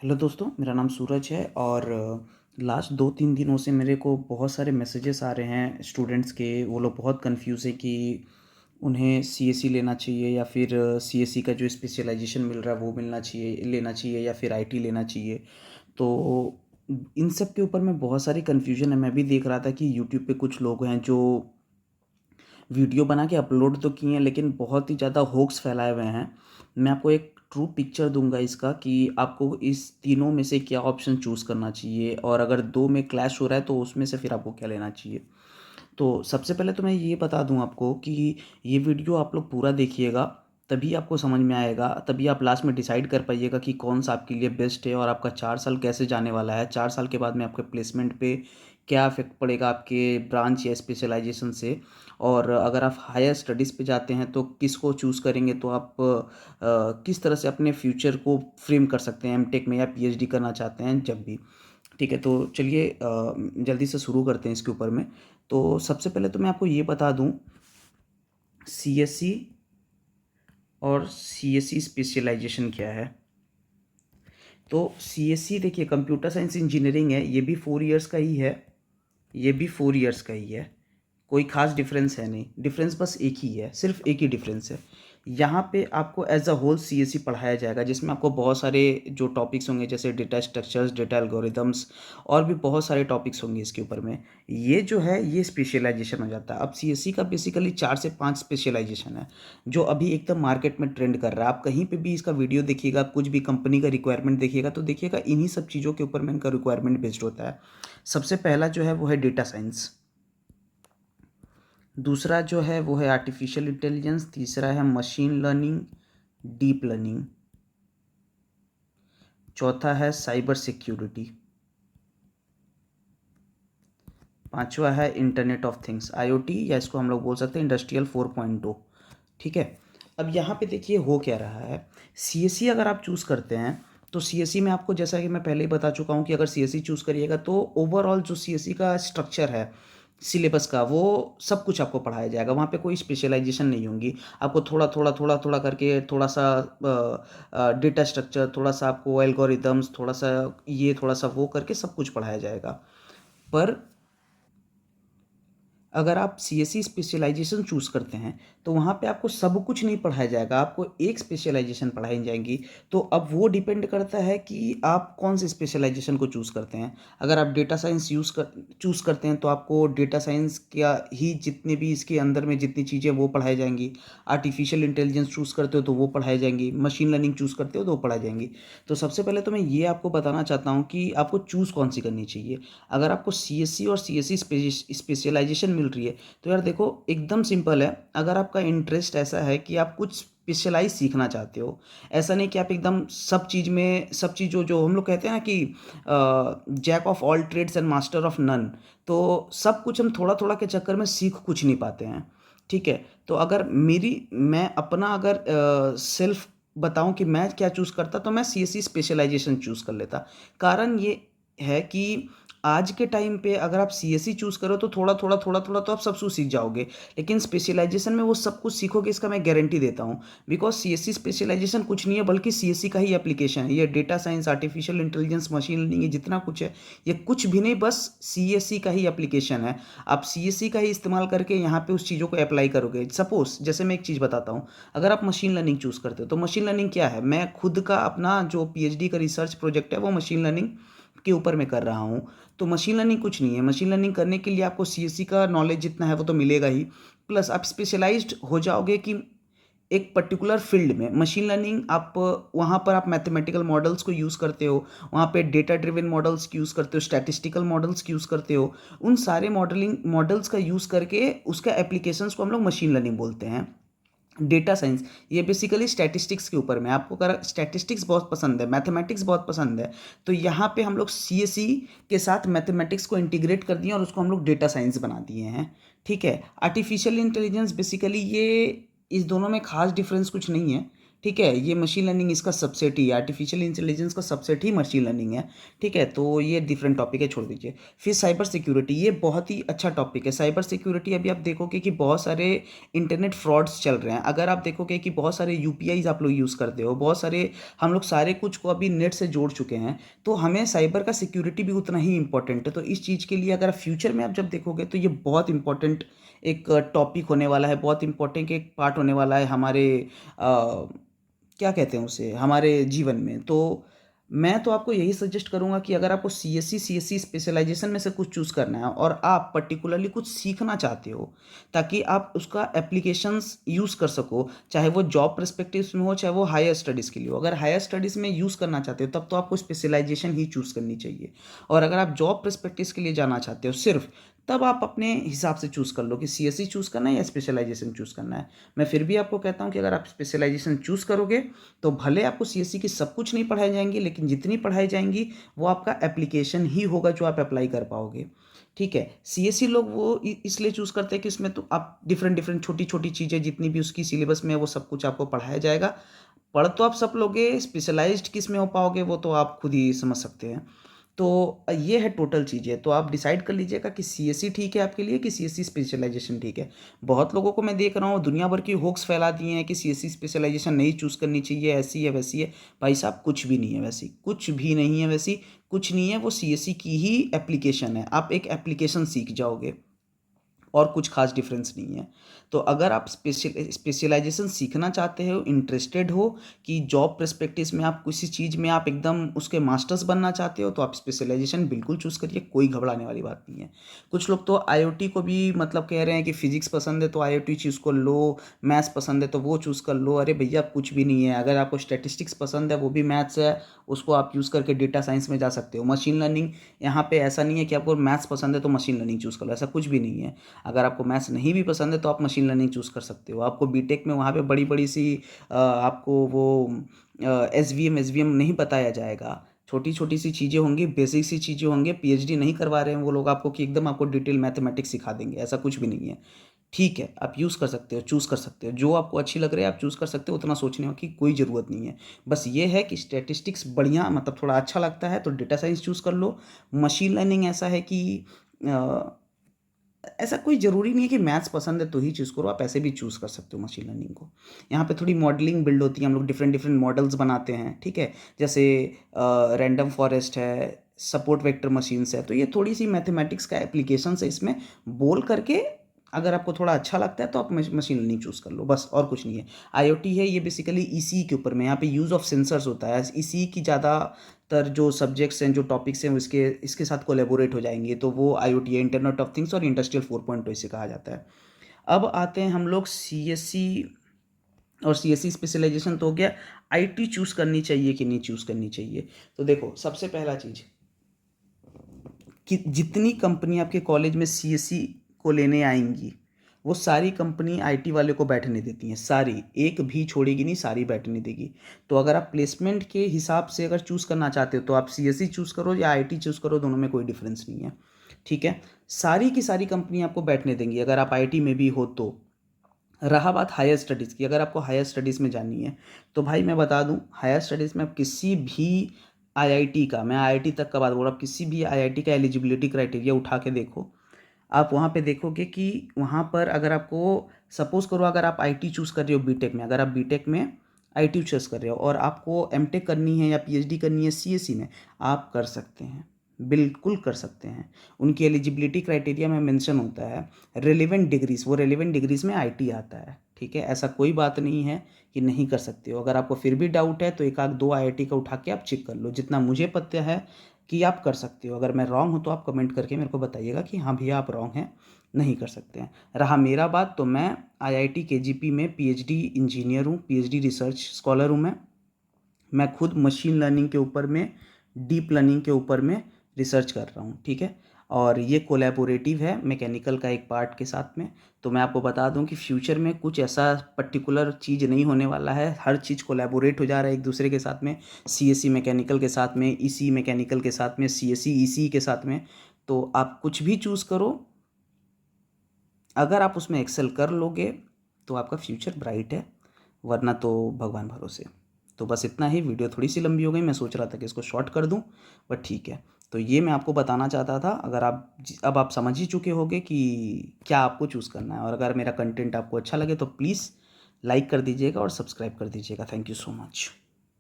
Hello दोस्तों, मेरा नाम सूरज है और लास्ट 2-3 दिनों से मेरे को बहुत सारे मैसेजेस आ रहे हैं स्टूडेंट्स के। वो लोग बहुत कन्फ्यूज़ है कि उन्हें सीएसई लेना चाहिए या फिर सीएसई का जो स्पेशलाइजेशन मिल रहा है वो लेना चाहिए या फिर आईटी लेना चाहिए। तो इन सब के ऊपर में बहुत सारी कन्फ्यूजन है। मैं भी देख रहा था कि यूट्यूब पे कुछ लोग हैं जो वीडियो बना के अपलोड तो किए हैं लेकिन बहुत ही ज़्यादा होक्स फैलाए हुए हैं। मैं आपको एक ट्रू पिक्चर दूंगा इसका कि आपको इस तीनों में से क्या ऑप्शन चूज़ करना चाहिए और अगर दो में क्लैश हो रहा है तो उसमें से फिर आपको क्या लेना चाहिए। तो सबसे पहले तो मैं ये बता दूं आपको कि ये वीडियो आप लोग पूरा देखिएगा, तभी आपको समझ में आएगा, तभी आप लास्ट में डिसाइड कर पाइएगा कि कौन सा आपके लिए बेस्ट है और आपका 4 साल कैसे जाने वाला है। 4 साल के बाद में आपके प्लेसमेंट पे क्या इफेक्ट पड़ेगा आपके ब्रांच या स्पेशलाइजेशन से। और अगर आप हायर स्टडीज़ पे जाते हैं तो किसको चूज़ करेंगे, तो आप किस तरह से अपने फ्यूचर को फ्रेम कर सकते हैं एमटेक में या पीएचडी करना चाहते हैं जब भी। ठीक है, तो चलिए जल्दी से शुरू करते हैं इसके ऊपर में। तो सबसे पहले तो मैं आपको ये बता दूं सीएससी और सीएससी स्पेशलाइजेशन क्या है। तो सीएससी देखिए कंप्यूटर साइंस इंजीनियरिंग है, ये भी 4 इयर्स का ही है, ये भी 4 इयर्स का ही है। कोई खास डिफरेंस है नहीं, डिफरेंस बस एक ही है, सिर्फ एक ही डिफरेंस है। यहाँ पे आपको एज अ होल सीएससी पढ़ाया जाएगा जिसमें आपको बहुत सारे जो टॉपिक्स होंगे जैसे डेटा स्ट्रक्चर्स, डेटा एल्गोरिदम्स और भी बहुत सारे टॉपिक्स होंगे इसके ऊपर में। ये जो है ये स्पेशलाइजेशन हो जाता है। अब सीएससी का बेसिकली 4 से 5 स्पेशलाइजेशन है जो अभी एकदम मार्केट में ट्रेंड कर रहा है। आप कहीं पे भी इसका वीडियो देखिएगा, कुछ भी कंपनी का रिक्वायरमेंट देखिएगा तो देखिएगा इन्हीं सब चीज़ों के ऊपर में इनका रिक्वायरमेंट बेस्ड होता है। सबसे पहला जो है वो है डेटा साइंस, दूसरा जो है वो है आर्टिफिशियल इंटेलिजेंस, तीसरा है मशीन लर्निंग, डीप लर्निंग, चौथा है साइबर सिक्योरिटी, पांचवा है इंटरनेट ऑफ थिंग्स आईओटी, या इसको हम लोग बोल सकते हैं इंडस्ट्रियल 4.0। ठीक है, अब यहाँ पे देखिए हो क्या रहा है। सीएससी अगर आप चूज़ करते हैं तो सीएससी में आपको, जैसा कि मैं पहले ही बता चुका हूँ कि अगर सीएससी चूज़ करिएगा तो ओवरऑल जो सीएससी का स्ट्रक्चर है सिलेबस का वो सब कुछ आपको पढ़ाया जाएगा। वहाँ पे कोई स्पेशलाइजेशन नहीं होंगी। आपको थोड़ा थोड़ा थोड़ा थोड़ा करके थोड़ा सा डेटा स्ट्रक्चर, थोड़ा सा आपको एल्गोरिदम्स, थोड़ा सा ये थोड़ा सा वो करके सब कुछ पढ़ाया जाएगा। पर अगर आप सीएससी स्पेशलाइजेशन चूज़ करते हैं तो वहाँ पे आपको सब कुछ नहीं पढ़ाया जाएगा, आपको एक स्पेशलाइजेशन पढ़ाई जाएंगी। तो अब वो डिपेंड करता है कि आप कौन से स्पेशलाइजेशन को चूज़ करते हैं। अगर आप डेटा साइंस चूज़ करते हैं तो आपको डेटा साइंस का ही जितने भी इसके अंदर में जितनी चीज़ें वो पढ़ाई जाएंगी। आर्टिफिशियल इंटेलिजेंस चूज़ करते हो तो वो पढ़ाई जाएंगी, मशीन लर्निंग चूज़ करते हो तो वो पढ़ाई जाएंगी। तो सबसे पहले तो मैं ये आपको बताना चाहता हूँ कि आपको चूज़ कौन सी करनी चाहिए। अगर आपको सीएससी और सीएससी स्पेशलाइजेशन मिल रही है तो यार देखो एकदम सिंपल है। अगर आपका इंटरेस्ट ऐसा है कि आप कुछ स्पेशलाइज सीखना चाहते हो, ऐसा नहीं कि आप एकदम सब चीज़ में सब चीज़ जो जो हम लोग कहते हैं ना कि jack of all trades and master of none, तो सब कुछ हम थोड़ा थोड़ा के चक्कर में सीख कुछ नहीं पाते हैं। ठीक है, तो अगर मैं अपना अगर सेल्फ बताऊं कि मैं क्या चूज़ करता तो मैं सीएससी स्पेशलाइजेशन चूज़ कर लेता। कारण ये है कि आज के टाइम पे अगर आप सीएससी चूज़ करो तो थोड़ा थोड़ा थोड़ा थोड़ा तो आप सब कुछ सीख जाओगे, लेकिन स्पेशलाइजेशन में वो सब कुछ सीखोगे इसका मैं गारंटी देता हूँ। बिकॉज सीएससी स्पेशलाइजेशन कुछ नहीं है बल्कि सीएससी का ही एप्लीकेशन है। ये data science, artificial intelligence, machine learning, ये जितना कुछ है ये कुछ भी नहीं, बस सीएससी का ही एप्लीकेशन है। आप सीएससी का ही इस्तेमाल करके यहाँ पे उस चीज़ों को अप्लाई करोगे। सपोज जैसे मैं एक चीज़ बताता हूँ, अगर आप मशीन लर्निंग चूज़ करते हो तो मशीन लर्निंग क्या है, मैं खुद का अपना जो पीएचडी का रिसर्च प्रोजेक्ट है वो मशीन लर्निंग के ऊपर मैं कर रहा हूँ। तो मशीन लर्निंग कुछ नहीं है। मशीन लर्निंग करने के लिए आपको सीएससी का नॉलेज जितना है वो तो मिलेगा ही, प्लस आप स्पेशलाइज्ड हो जाओगे कि एक पर्टिकुलर फील्ड में। मशीन लर्निंग आप वहाँ पर आप मैथमेटिकल मॉडल्स को यूज़ करते हो, वहाँ पे डेटा ड्रिवन मॉडल्स की यूज़ करते हो, स्टैटिस्टिकल मॉडल्स की यूज़ करते हो। उन सारे मॉडलिंग मॉडल्स का यूज़ करके उसका एप्लीकेशंस को हम लोग मशीन लर्निंग बोलते हैं। डेटा साइंस ये बेसिकली स्टैटिस्टिक्स के ऊपर में, आपको अगर स्टैटिस्टिक्स बहुत पसंद है, मैथमेटिक्स बहुत पसंद है, तो यहाँ पे हम लोग सीएससी के साथ मैथमेटिक्स को इंटीग्रेट कर दिए और उसको हम लोग डेटा साइंस बना दिए हैं। ठीक है, आर्टिफिशियल इंटेलिजेंस बेसिकली ये, इस दोनों में खास डिफरेंस कुछ नहीं है। ठीक है, ये मशीन लर्निंग इसका सबसेट ही, आर्टिफिशियल इंटेलिजेंस का सबसेट ही मशीन लर्निंग है। ठीक है, तो ये डिफरेंट टॉपिक है, छोड़ दीजिए। फिर साइबर सिक्योरिटी, ये बहुत ही अच्छा टॉपिक है। साइबर सिक्योरिटी, अभी आप देखोगे कि बहुत सारे इंटरनेट फ्रॉड्स चल रहे हैं। अगर आप देखोगे कि बहुत सारे यूपीआईज आप लोग यूज़ करते हो, बहुत सारे हम लोग सारे कुछ को अभी नेट से जोड़ चुके हैं, तो हमें साइबर का सिक्योरिटी भी उतना ही इंपॉर्टेंट है। तो इस चीज़ के लिए अगर फ्यूचर में आप जब देखोगे तो ये बहुत इंपॉर्टेंट एक टॉपिक होने वाला है, बहुत इंपॉर्टेंट एक पार्ट होने वाला है हमारे क्या कहते हैं उसे, हमारे जीवन में। तो मैं तो आपको यही सजेस्ट करूंगा कि अगर आपको सीएससी स्पेशलाइजेशन में से कुछ चूज़ करना है और आप पर्टिकुलरली कुछ सीखना चाहते हो ताकि आप उसका एप्लीकेशंस यूज़ कर सको, चाहे वो जॉब पर्सपेक्टिव में हो, चाहे वो हायर स्टडीज़ के लिए हो। अगर हायर स्टडीज़ में यूज़ करना चाहते हो तब तो आपको स्पेशलाइजेशन ही चूज़ करनी चाहिए। और अगर आप जॉब पर्सपेक्टिव के लिए जाना चाहते हो सिर्फ, तब आप अपने हिसाब से चूज़ कर लो कि सीएससी चूज़ करना है या स्पेशलाइजेशन चूज़ करना है। मैं फिर भी आपको कहता हूँ कि अगर आप स्पेशलाइजेशन चूज़ करोगे तो भले आपको सीएससी की सब कुछ नहीं पढ़ाई जाएंगी, लेकिन जितनी पढ़ाई जाएंगी वो आपका एप्लीकेशन ही होगा जो आप अप्लाई कर पाओगे। ठीक है, सीएससी लोग वो इसलिए चूज़ करते हैं कि उसमें तो आप डिफरेंट डिफरेंट छोटी छोटी चीज़ें जितनी भी उसकी सिलेबस में है वो सब कुछ आपको पढ़ाया जाएगा। पढ़ तो आप सब लोगे, स्पेशलाइज्ड किस में हो पाओगे वो तो आप खुद ही समझ सकते हैं। तो ये है टोटल चीज़ें। तो आप डिसाइड कर लीजिएगा कि सीएससी ठीक है आपके लिए कि सीएससी स्पेशलाइजेशन ठीक है। बहुत लोगों को मैं देख रहा हूँ दुनिया भर की होक्स फैला दिए हैं कि सीएससी स्पेशलाइजेशन नहीं चूज़ करनी चाहिए, ऐसी है वैसी है। भाई साहब कुछ भी नहीं है वैसी, कुछ भी नहीं है वैसी, कुछ नहीं है। वो सीएससी की ही एप्लीकेशन है, आप एक एप्लीकेशन सीख जाओगे और कुछ खास डिफरेंस नहीं है। तो अगर आप स्पेशलाइजेशन सीखना चाहते हो, इंटरेस्टेड हो कि जॉब पर्सपेक्टिव में आप किसी चीज़ में आप एकदम उसके मास्टर्स बनना चाहते हो, तो आप स्पेशलाइजेशन बिल्कुल चूज़ करिए, कोई घबराने वाली बात नहीं है। कुछ लोग तो आईओटी को भी मतलब कह रहे हैं कि फिजिक्स पसंद है तो आईओटी चूज़ कर लो, मैथ्स पसंद है तो वो चूज़ कर लो। अरे भैया कुछ भी नहीं है। अगर आपको स्टैटिस्टिक्स पसंद है वो भी मैथ्स है, उसको आप यूज़ करके डेटा साइंस में जा सकते हो। मशीन लर्निंग, यहाँ पे ऐसा नहीं है कि आपको मैथ्स पसंद है तो मशीन लर्निंग चूज़ कर लो, ऐसा कुछ भी नहीं है। अगर आपको मैथ्स नहीं भी पसंद है तो आप मशीन लर्निंग चूज़ कर सकते हो। आपको बीटेक में वहाँ पे बड़ी बड़ी सी आपको वो एसवीएम नहीं बताया जाएगा। छोटी छोटी सी चीज़ें होंगी, बेसिक सी चीज़ें होंगी। पीएचडी नहीं करवा रहे हैं वो लोग आपको कि एकदम आपको डिटेल मैथमेटिक्स सिखा देंगे, ऐसा कुछ भी नहीं है। ठीक है, आप यूज़ कर सकते हो, चूज़ कर सकते हो, जो आपको अच्छी लग रही है आप चूज़ कर सकते हो, उतना सोचने की कोई ज़रूरत नहीं है। बस ये है कि स्टैटिस्टिक्स बढ़िया मतलब थोड़ा अच्छा लगता है तो डेटा साइंस चूज़ कर लो। मशीन लर्निंग ऐसा है कि ऐसा कोई ज़रूरी नहीं है कि मैथ्स पसंद है तो ही चूज़ करो, आप ऐसे भी चूज़ कर सकते हो मशीन लर्निंग को। यहाँ पे थोड़ी मॉडलिंग बिल्ड होती है, हम लोग डिफरेंट डिफरेंट मॉडल्स बनाते हैं। ठीक है, जैसे रैंडम फॉरेस्ट है, सपोर्ट वेक्टर मशीन्स है, तो ये थोड़ी सी मैथमेटिक्स का एप्लीकेशन है इसमें बोल करके। अगर आपको थोड़ा अच्छा लगता है तो आप मशीन लर्निंग चूज़ कर लो, बस और कुछ नहीं है। आईओटी है ये बेसिकली ईसीई के ऊपर में, यहाँ पे यूज़ ऑफ सेंसर्स होता है। ईसीई की ज़्यादातर जो सब्जेक्ट्स हैं, जो टॉपिक्स हैं, वो इसके इसके साथ कोलेबोरेट हो जाएंगे, तो वो आईओटी है, इंटरनेट ऑफ थिंग्स और इंडस्ट्रियल 4.0 इसे कहा जाता है। अब आते हैं हम लोग सीएससी, और सीएससी स्पेशलाइजेशन तो हो गया। आईटी चूज़ करनी चाहिए कि नहीं चूज़ करनी चाहिए, तो देखो सबसे पहला चीज़ कि जितनी कंपनी आपके कॉलेज में सीएससी को लेने आएंगी वो सारी कंपनी आईटी वाले को बैठने देती हैं, सारी, एक भी छोड़ेगी नहीं, सारी बैठने देगी। तो अगर आप प्लेसमेंट के हिसाब से अगर चूज़ करना चाहते हो तो आप सीएससी चूज़ करो या आईटी चूज़ करो, दोनों में कोई डिफरेंस नहीं है। ठीक है, सारी की सारी कंपनी आपको बैठने देंगी अगर आप आईटी में भी हो तो। रहा बात हायर स्टडीज़ की, अगर आपको हायर स्टडीज़ में जानी है तो भाई मैं बता दूं, हायर स्टडीज़ में आप किसी भी आईआईटी का, मैं आईआईटी तक का बात बोल रहा हूँ, किसी भी आईआईटी का एलिजिबिलिटी क्राइटेरिया उठा के देखो। आप वहाँ पे देखोगे कि वहाँ पर अगर आपको सपोज़ करो अगर आप आईटी चूज़ कर रहे हो बीटेक में, अगर आप बीटेक में आईटी चूज़ कर रहे हो और आपको एमटेक करनी है या पीएचडी करनी है सीएससी में, आप कर सकते हैं, बिल्कुल कर सकते हैं। उनकी एलिजिबिलिटी क्राइटेरिया में मेंशन होता है रेलिवेंट डिग्रीज, वो रेलिवेंट डिग्रीज में आईटी आता है। ठीक है, ऐसा कोई बात नहीं है कि नहीं कर सकते हो। अगर आपको फिर भी डाउट है तो एक आध दो आईआईटी का उठा के आप चेक कर लो, जितना मुझे पता है कि आप कर सकते हो। अगर मैं रॉन्ग हूँ तो आप कमेंट करके मेरे को बताइएगा कि हाँ भैया आप रॉन्ग हैं, नहीं कर सकते हैं। रहा मेरा बात, तो मैं आईआईटी केजीपी में पीएचडी इंजीनियर हूँ, पीएचडी रिसर्च स्कॉलर हूँ। मैं खुद मशीन लर्निंग के ऊपर में, डीप लर्निंग के ऊपर में रिसर्च कर रहा हूँ। ठीक है, और ये कोलैबोरेटिव है मैकेनिकल का एक पार्ट के साथ में। तो मैं आपको बता दूं कि फ्यूचर में कुछ ऐसा पर्टिकुलर चीज़ नहीं होने वाला है, हर चीज़ कोलैबोरेट हो जा रहा है एक दूसरे के साथ में। सीएससी मैकेनिकल के साथ में, ईसी मैकेनिकल के साथ में, सीएससी ईसी के साथ में। तो आप कुछ भी चूज़ करो, अगर आप उसमें एक्सेल कर लोगे तो आपका फ्यूचर ब्राइट है। वरना तो भगवान भरोसे। तो बस इतना ही, वीडियो थोड़ी सी लंबी हो गई, मैं सोच रहा था कि इसको शॉर्ट कर दूं, बट ठीक है। तो ये मैं आपको बताना चाहता था। अगर अब आप समझ ही चुके होंगे कि क्या आपको चूज़ करना है, और अगर मेरा कंटेंट आपको अच्छा लगे तो प्लीज़ लाइक कर दीजिएगा और सब्सक्राइब कर दीजिएगा। Thank you so much.